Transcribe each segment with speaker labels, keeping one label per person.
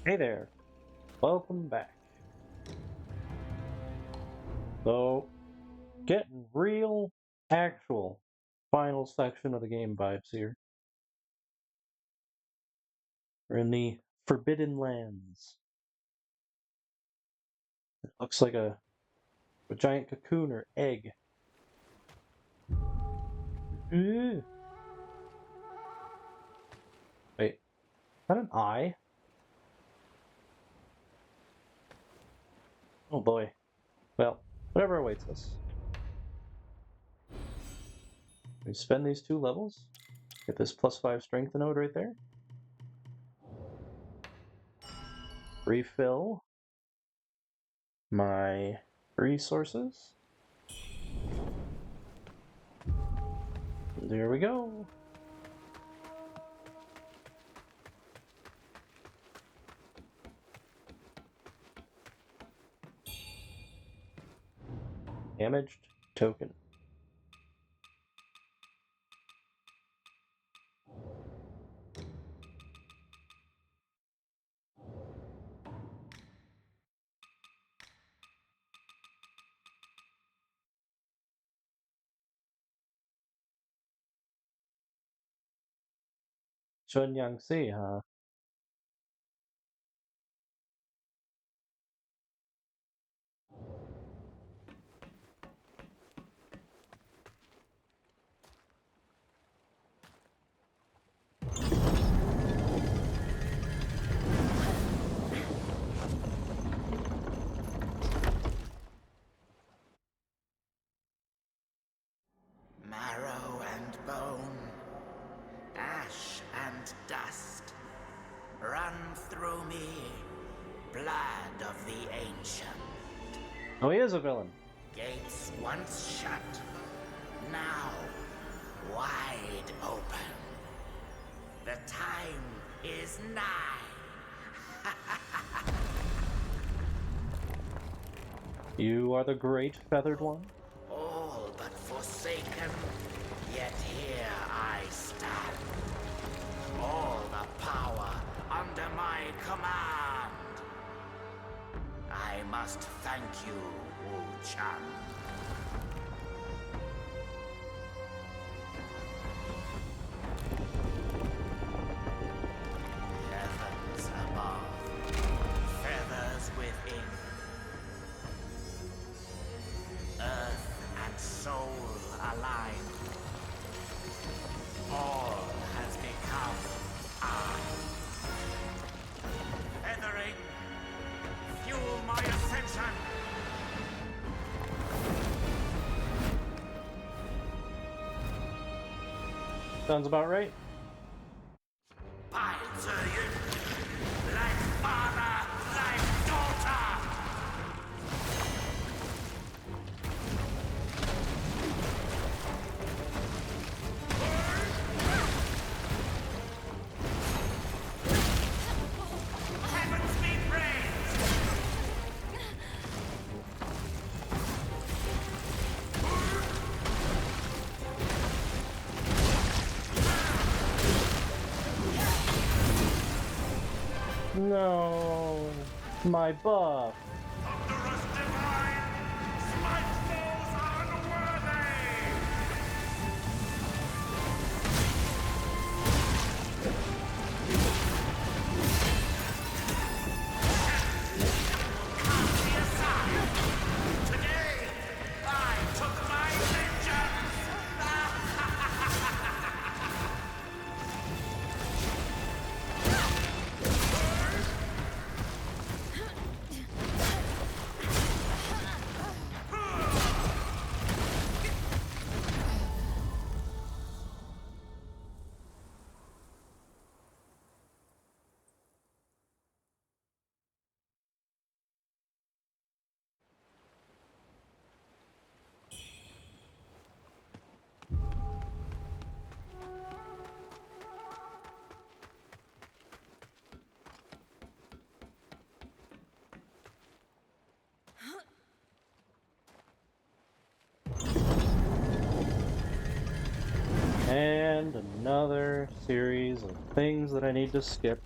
Speaker 1: Hey there, welcome back. So, getting real, actual final section of the game vibes here. We're in the Forbidden Lands. It looks like a giant cocoon or egg. Ooh. Wait, is that an eye? Oh boy. Well, whatever awaits us. We spend these 2 levels. Get this +5 strength node right there. Refill my resources. There we go. Damaged token. Lingze, huh?
Speaker 2: Marrow and bone, ash and dust, run through me, blood of the ancient.
Speaker 1: Oh, he is a villain.
Speaker 2: Gates once shut, now wide open. The time is nigh.
Speaker 1: You are the great feathered one?
Speaker 2: All but forsaken, yet here I stand. All the power under my command. I must thank you, Wuchang. Heavens above, feathers within. Earth and soul aligned. All has become I. Feathering, fuel my ascension.
Speaker 1: Sounds about right.
Speaker 2: Like father, like daughter. Heavens be praised!
Speaker 1: No, my buff.
Speaker 2: Thunderous divine! Smite foes unworthy! Cast me aside! Today, I took my vengeance!
Speaker 1: And another series of things that I need to skip.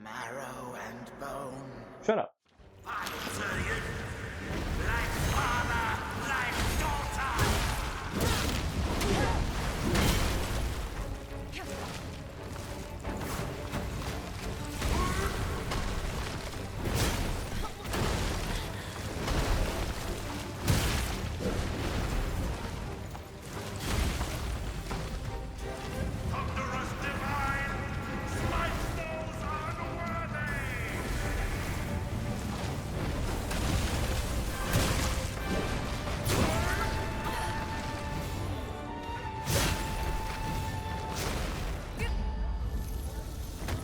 Speaker 2: Marrow and bone.
Speaker 1: Shut up.
Speaker 2: I tell you, like father, like daughter. Thunderous divine, smite foes unworthy.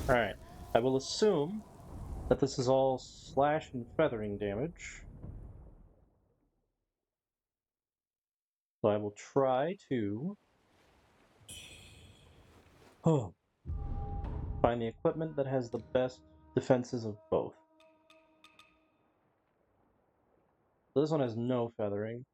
Speaker 1: Alright. I will assume that this is all slash and feathering damage. So I will try to find the equipment that has the best defenses of both. So this one has no feathering.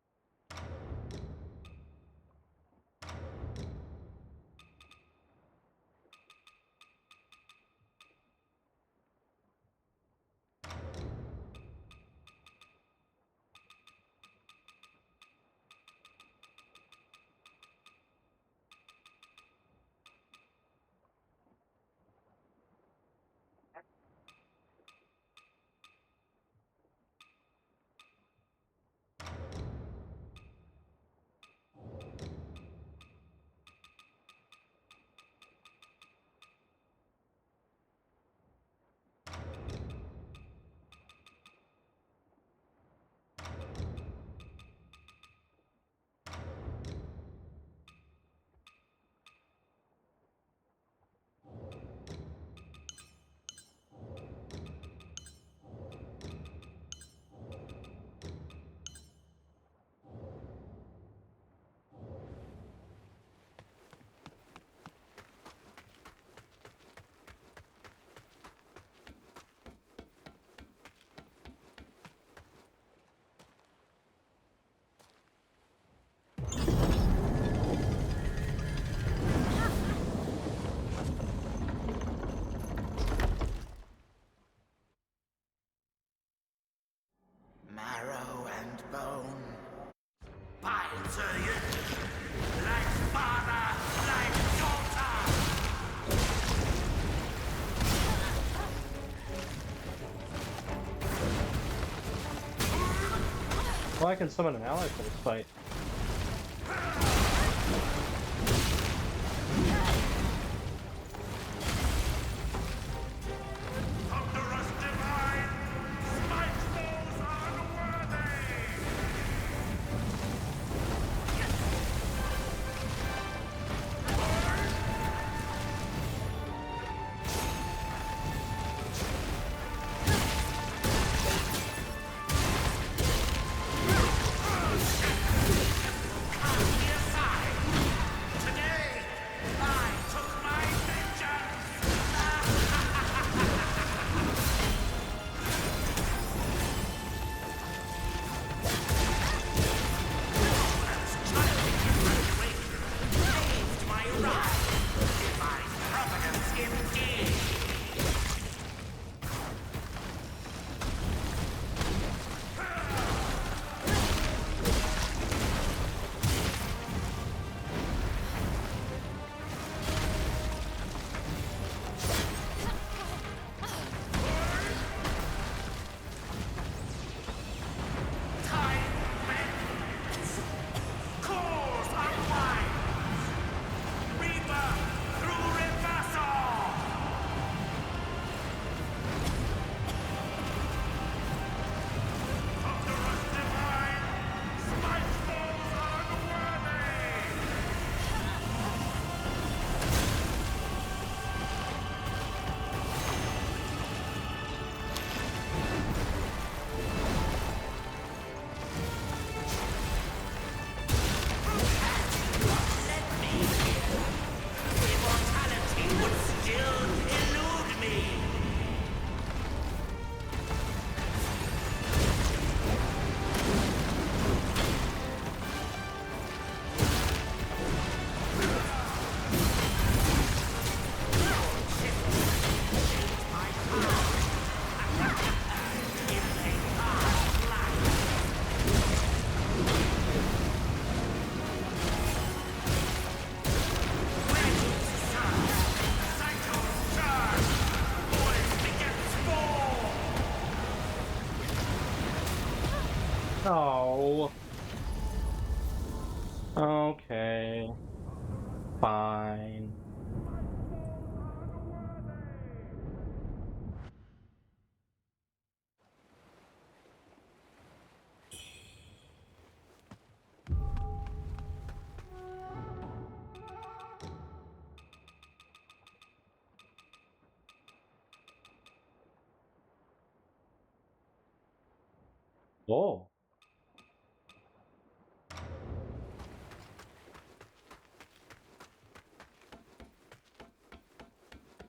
Speaker 2: Marrow and bone. I tell you, like father, like daughter.
Speaker 1: Well, I can summon an ally for this fight.
Speaker 2: Thunderous divine, smite foes unworthy. Cast me aside. Today, I took my vengeance. Paved my ride. Divine providence indeed. Time bends. Cores unwind. Rebirth through reversal.
Speaker 1: Oh. Okay. Fine. Oh.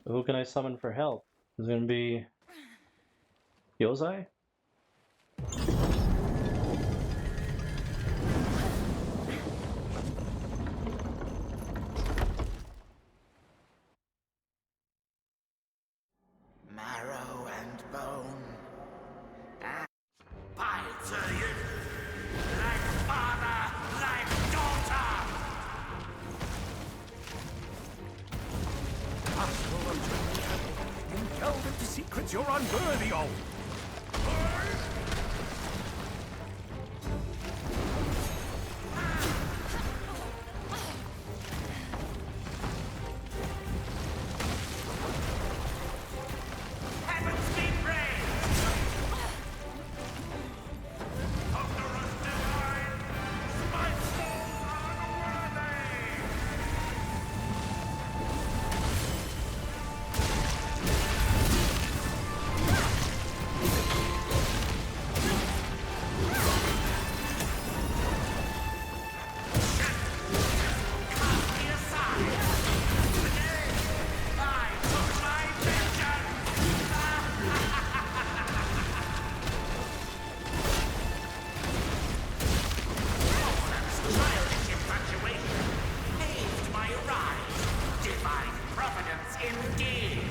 Speaker 1: Who can I summon for help? Is it gonna be Yozai?
Speaker 2: Marrow and bone. By to you, like father, like daughter.
Speaker 3: You delve into secrets you're unworthy of.
Speaker 2: Heavens be praised. Conquerors divine, spiteful and unworthy. Cast me aside. Today, I took my vengeance. Childish infatuation paved my rise. Divine providence indeed.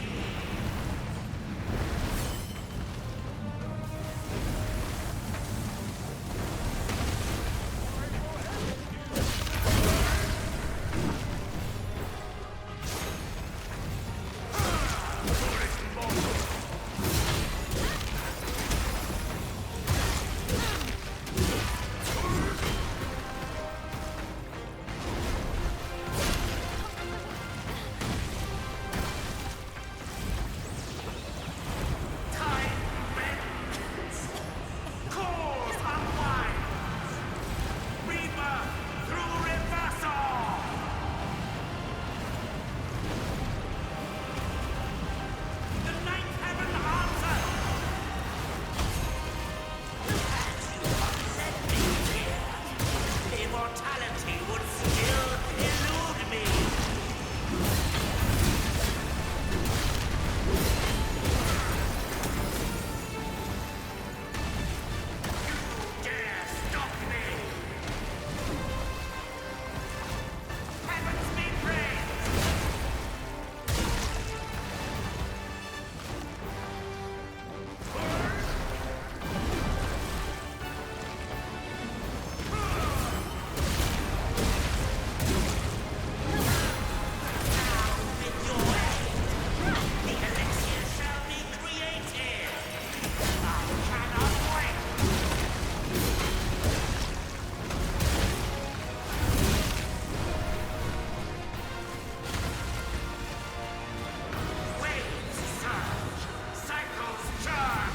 Speaker 2: Time bends. Cause unwinds. Rebirth through reversal. The ninth heaven answers. Had you not led me here, immortality would still elude me. Dare stop me! Heavens be praised! Now, with your aid, the elixir shall be created! I cannot wait! Waves surge, cycles churn,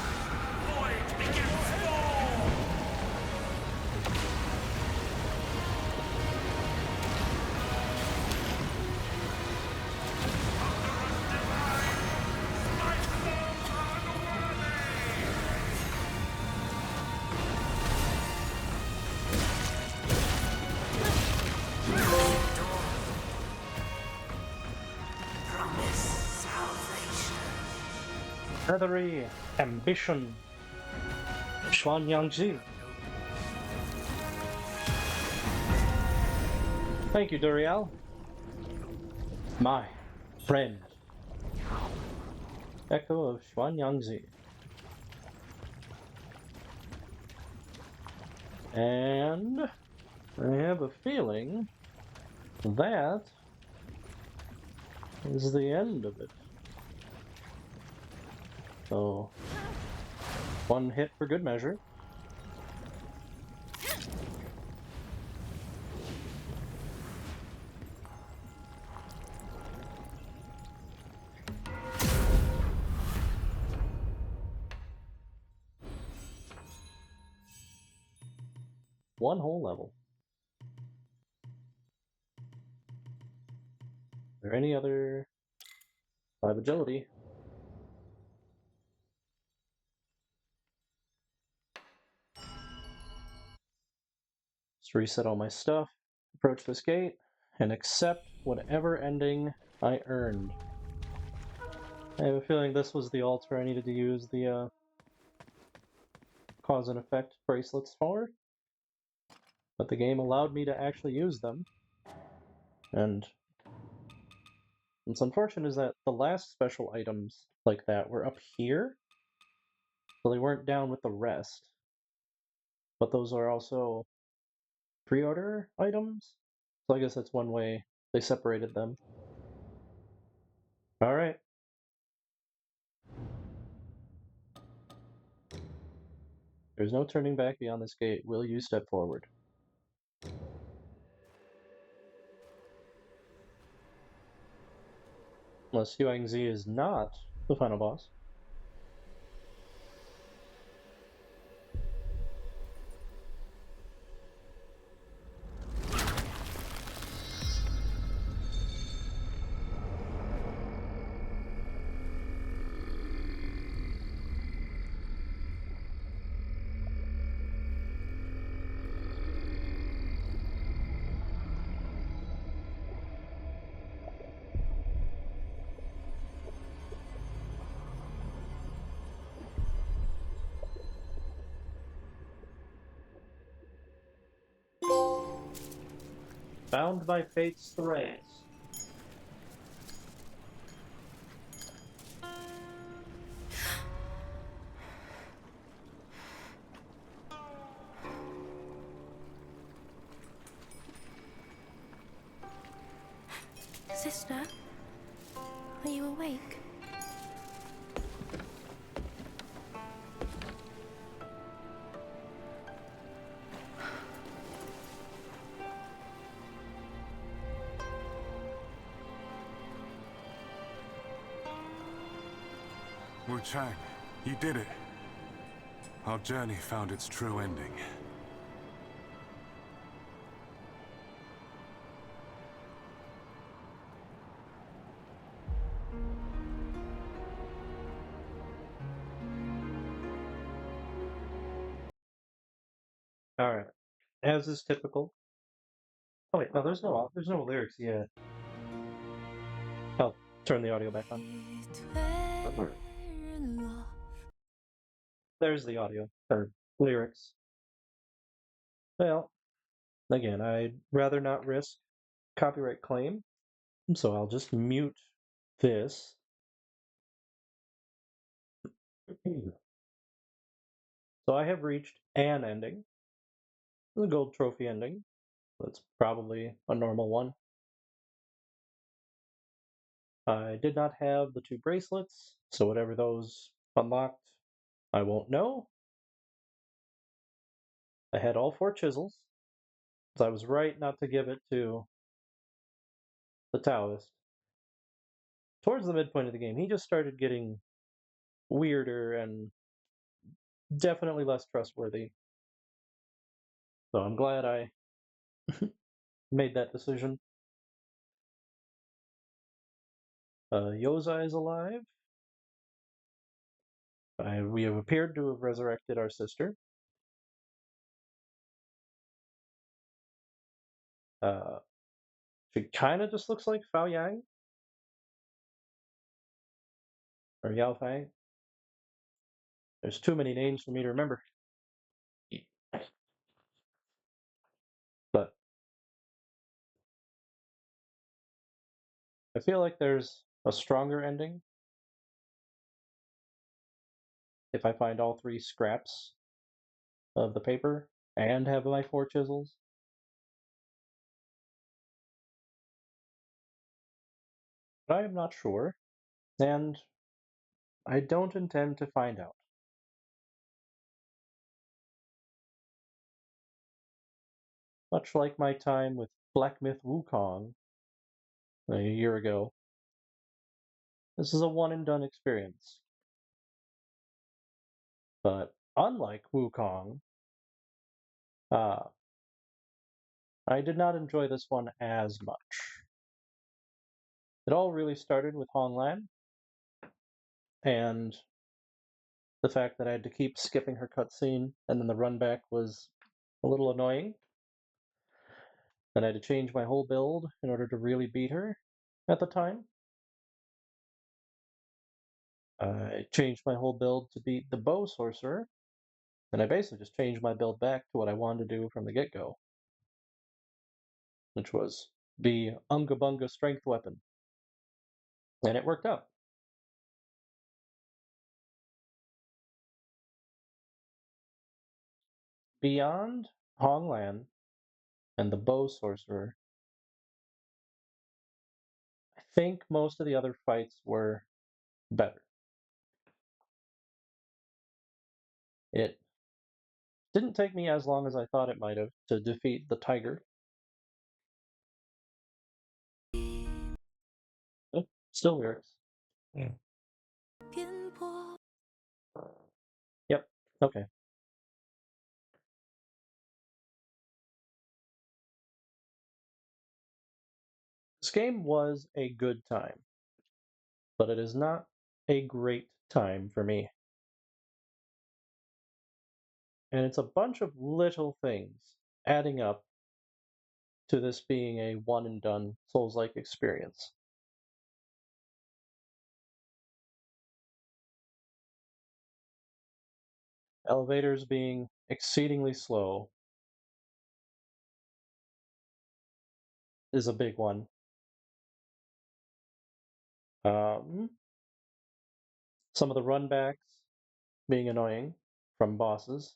Speaker 2: void begins war! Conquerors divine, spiteful and unworthy! Promise salvation.
Speaker 1: Feathery Ambition. Xuanyangzi. Thank you, Duriel. My friend. Echo of Xuanyangzi. And I have a feeling that is the end of it. So, one hit for good measure. one whole level. Is there any other 5 agility? Just reset all my stuff, approach this gate, and accept whatever ending I earned. I have a feeling this was the altar I needed to use the cause and effect bracelets for, but the game allowed me to actually use them. And what's unfortunate is that the last special items like that were up here, so they weren't down with the rest. But those are also pre-order items, so I guess that's one way they separated them. Alright. There's no turning back beyond this gate. Will you step forward? Unless Lingze is not the final boss. Bound by fate's threads.
Speaker 4: Sister, are you awake?
Speaker 5: Wuchang, you did it. Our journey found its true ending.
Speaker 1: Alright. As is typical. Oh wait, no, there's no lyrics yet. I'll turn the audio back on. There's the audio, or lyrics. Well, again, I'd rather not risk copyright claim, so I'll just mute this. So I have reached an ending, the gold trophy ending. That's probably a normal one. I did not have the 2 bracelets, so whatever those unlocked, I won't know. I had all 4 chisels, so I was right not to give it to the Taoist. Towards the midpoint of the game, he just started getting weirder and definitely less trustworthy. So I'm glad I made that decision. Yozai is alive. We have appeared to have resurrected our sister. She kind of just looks like Fao Yang or Yao Fang. There's too many names for me to remember. But I feel like there's a stronger ending if I find all 3 scraps of the paper and have my 4 chisels. But I am not sure, and I don't intend to find out. Much like my time with Black Myth Wukong a year ago, this is a one and done experience. But unlike Wukong, I did not enjoy this one as much. It all really started with Honglan, and the fact that I had to keep skipping her cutscene, and then the run back was a little annoying. Then I had to change my whole build in order to really beat her at the time. I changed my whole build to beat the bow sorcerer, and I basically just changed my build back to what I wanted to do from the get-go, which was the Unga Bunga strength weapon. And it worked out. Beyond Honglan and the bow sorcerer, I think most of the other fights were better. It didn't take me as long as I thought it might have to defeat the tiger. Oh, still works. Yep, okay. This game was a good time, but it is not a great time for me. And it's a bunch of little things adding up to this being a one and done Souls-like experience. Elevators being exceedingly slow is a big one. Some of the runbacks being annoying from bosses.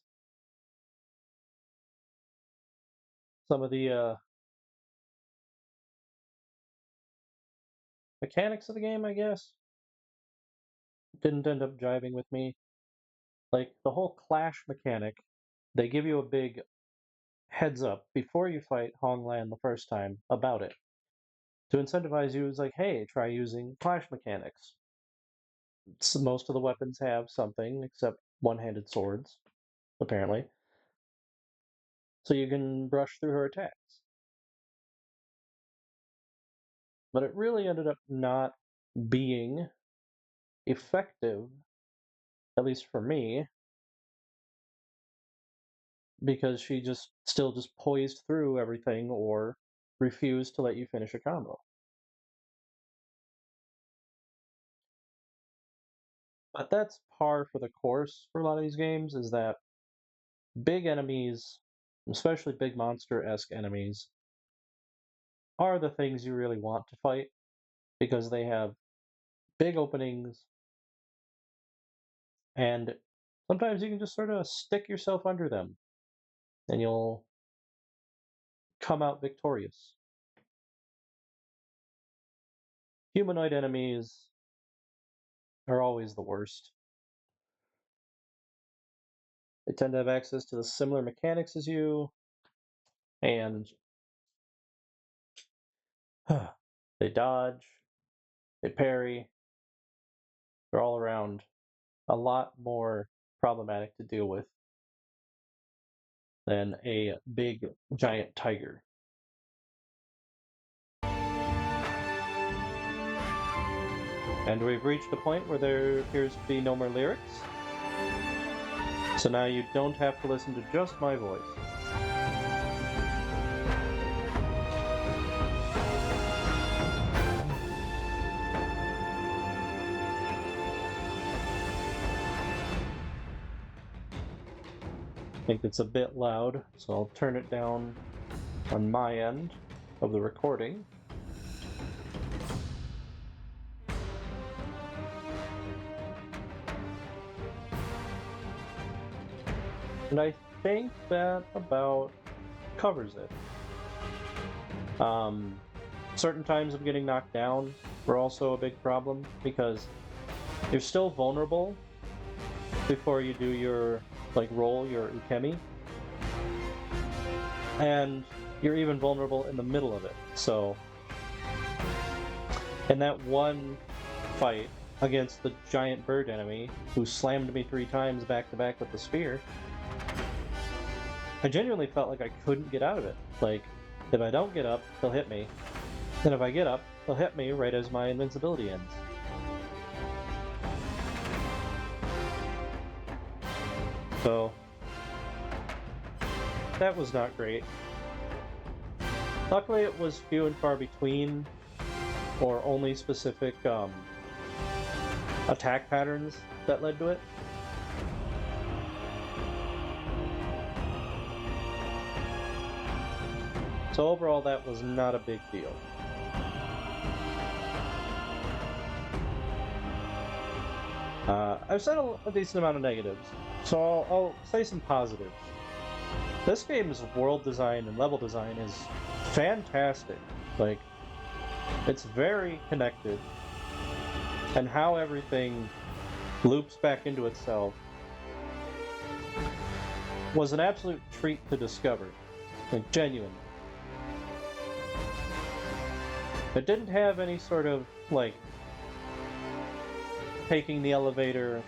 Speaker 1: Some of the mechanics of the game, I guess, didn't end up jiving with me. Like, the whole clash mechanic, they give you a big heads up before you fight Honglan the first time about it. To incentivize you, it's like, hey, try using clash mechanics. So most of the weapons have something, except one-handed swords, apparently. So you can brush through her attacks. But it really ended up not being effective, at least for me, because she still just poised through everything or refused to let you finish a combo. But that's par for the course for a lot of these games, is that big enemies, especially big monster-esque enemies, are the things you really want to fight, because they have big openings, and sometimes you can just sort of stick yourself under them, and you'll come out victorious. Humanoid enemies are always the worst. They tend to have access to the similar mechanics as you, and they dodge, they parry. They're all around a lot more problematic to deal with than a big giant tiger. And we've reached a point where there appears to be no more lyrics. So now you don't have to listen to just my voice. I think it's a bit loud, so I'll turn it down on my end of the recording. And I think that about covers it. Certain times of getting knocked down were also a big problem, because you're still vulnerable before you do your roll your ukemi, and you're even vulnerable in the middle of it. So in that one fight against the giant bird enemy who slammed me 3 times back to back with the spear, I genuinely felt like I couldn't get out of it. Like, If I don't get up, he'll hit me. And if I get up, he'll hit me right as my invincibility ends. So, that was not great. Luckily, it was few and far between, or only specific attack patterns that led to it. So overall, that was not a big deal. I've said a decent amount of negatives, so I'll say some positives. This game's world design and level design is fantastic. Like, it's very connected, and how everything loops back into itself was an absolute treat to discover. Like, genuine. It didn't have any sort of, like, taking the elevator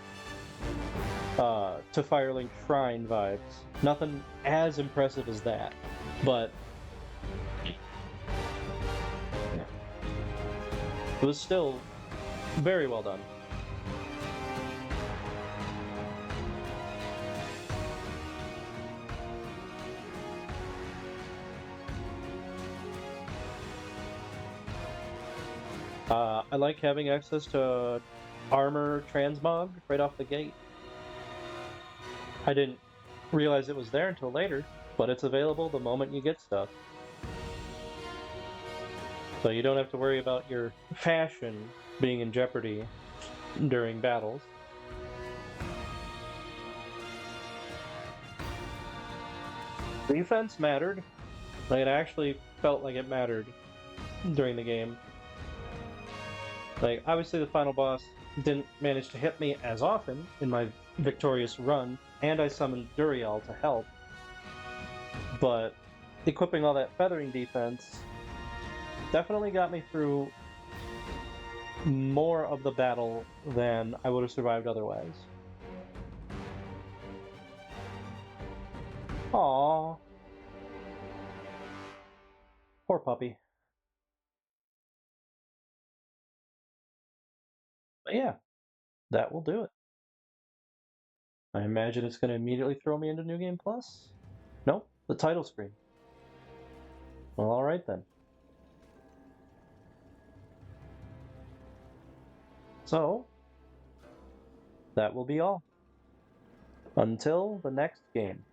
Speaker 1: to Firelink Shrine vibes. Nothing as impressive as that, but it was still very well done. I like having access to armor transmog right off the gate. I didn't realize it was there until later, but it's available the moment you get stuff. So you don't have to worry about your fashion being in jeopardy during battles. Defense mattered. Like, it actually felt like it mattered during the game. Like, obviously the final boss didn't manage to hit me as often in my victorious run, and I summoned Duriel to help. But equipping all that feathering defense definitely got me through more of the battle than I would have survived otherwise. Aww. Poor puppy. But yeah, that will do it. I imagine it's going to immediately throw me into New Game Plus? Nope, the title screen. Well, alright then. So, that will be all. Until the next game.